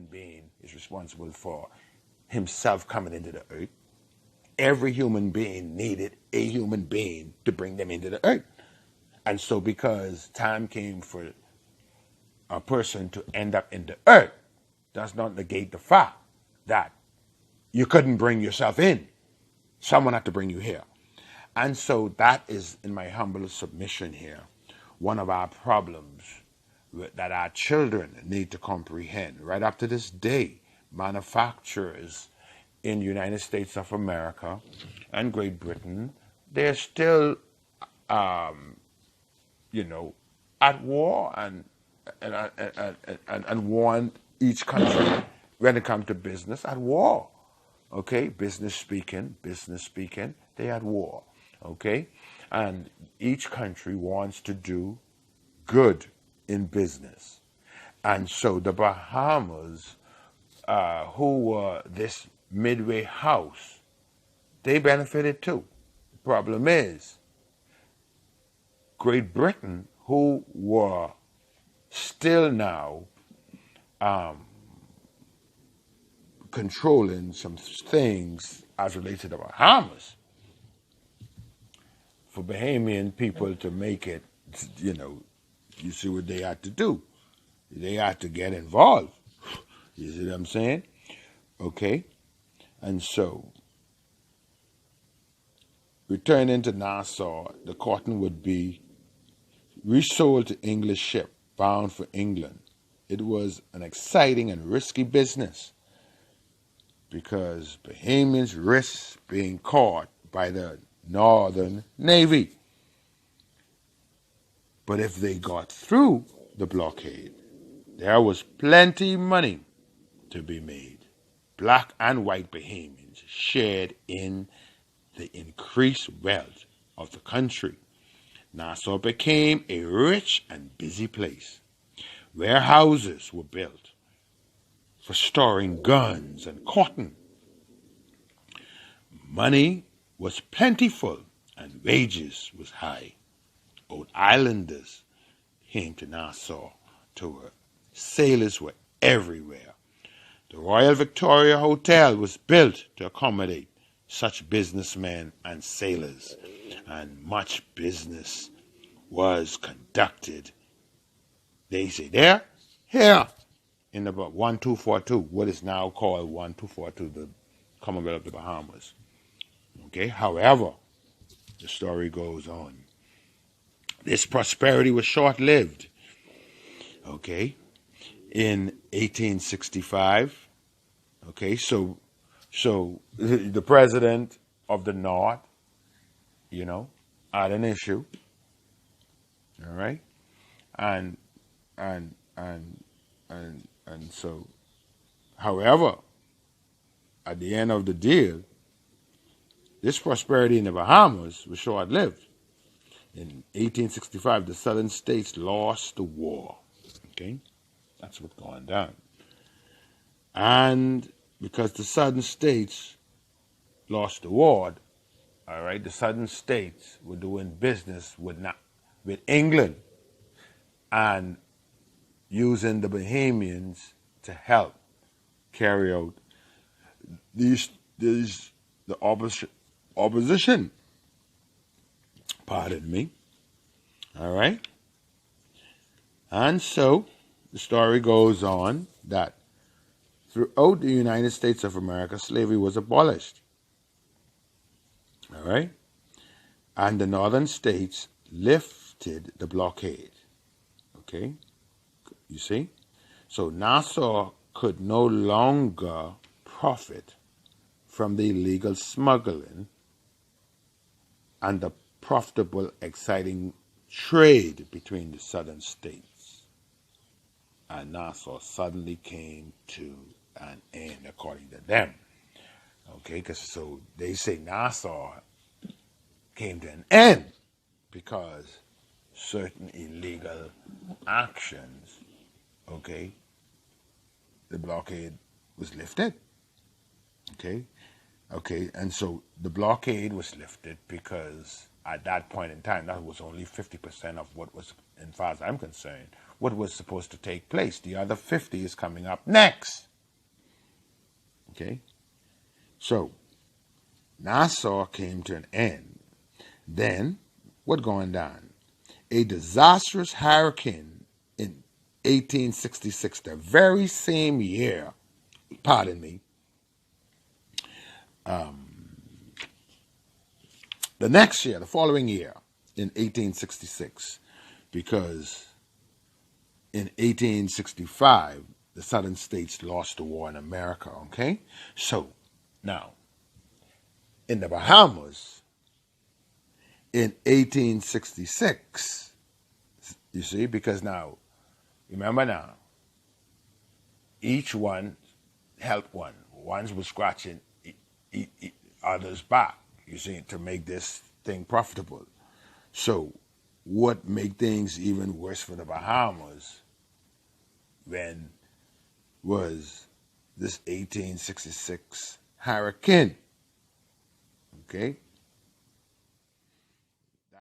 human being is responsible for himself coming into the earth. Every human being needed a human being to bring them into the earth. And so because time came for a person to end up in the earth, does not negate the fact that you couldn't bring yourself in. Someone had to bring you here. And so that is, in my humble submission here, one of our problems that our children need to comprehend. Right up to this day, manufacturers in the United States of America and Great Britain, they're still, at war and want each country, when it comes to business, at war. Okay, business speaking, they at war. Okay, and each country wants to do good in business. And so the Bahamas, who were this midway house, they benefited too. The problem is, Great Britain, who were still now controlling some things as related to the Bahamas, for Bahamian people to make it, you see what they had to do. They had to get involved. You see what I'm saying? Okay? And so, returning to Nassau, the cotton would be resold to English ship bound for England. It was an exciting and risky business because Bahamians risked being caught by the Northern Navy. But if they got through the blockade, there was plenty money to be made. Black and white Bahamians shared in the increased wealth of the country. Nassau became a rich and busy place. Warehouses were built for storing guns and cotton. Money was plentiful and wages was high. Old islanders came to Nassau to work. Sailors were everywhere. The Royal Victoria Hotel was built to accommodate such businessmen and sailors, and much business was conducted. They say there, here, in about 1242, what is now called 1242, the Commonwealth of the Bahamas. Okay, however, the story goes on. This prosperity was short-lived. Okay, in 1865, okay, so the president of the North, had an issue. All right, and so, however, at the end of the deal, this prosperity in the Bahamas was short-lived. In 1865, the southern states lost the war. Okay, that's what's going down. And because the southern states lost the war, all right, the southern states were doing business with England and using the Bahamians to help carry out the opposition. Pardon me. All right. And so the story goes on that throughout the United States of America, slavery was abolished. All right. And the northern states lifted the blockade. Okay. You see? So Nassau could no longer profit from the illegal smuggling and the profitable, exciting trade between the southern states. And Nassau suddenly came to an end, according to them. Okay, because so they say Nassau came to an end because certain illegal actions, okay, the blockade was lifted. Okay, and so the blockade was lifted because at that point in time, that was only 50% of what was, as far as I'm concerned, what was supposed to take place. The other 50 is coming up next. Okay? So, Nassau came to an end. Then, what going down? A disastrous hurricane in 1866, the very same year, pardon me, the next year, the following year, in 1866, because in 1865, the Southern states lost the war in America, okay? So, now, in the Bahamas, in 1866, you see, because now, remember now, each one helped one. Ones were scratching others' back, you see, to make this thing profitable. So, what made things even worse for the Bahamas when was this 1866 hurricane? Okay,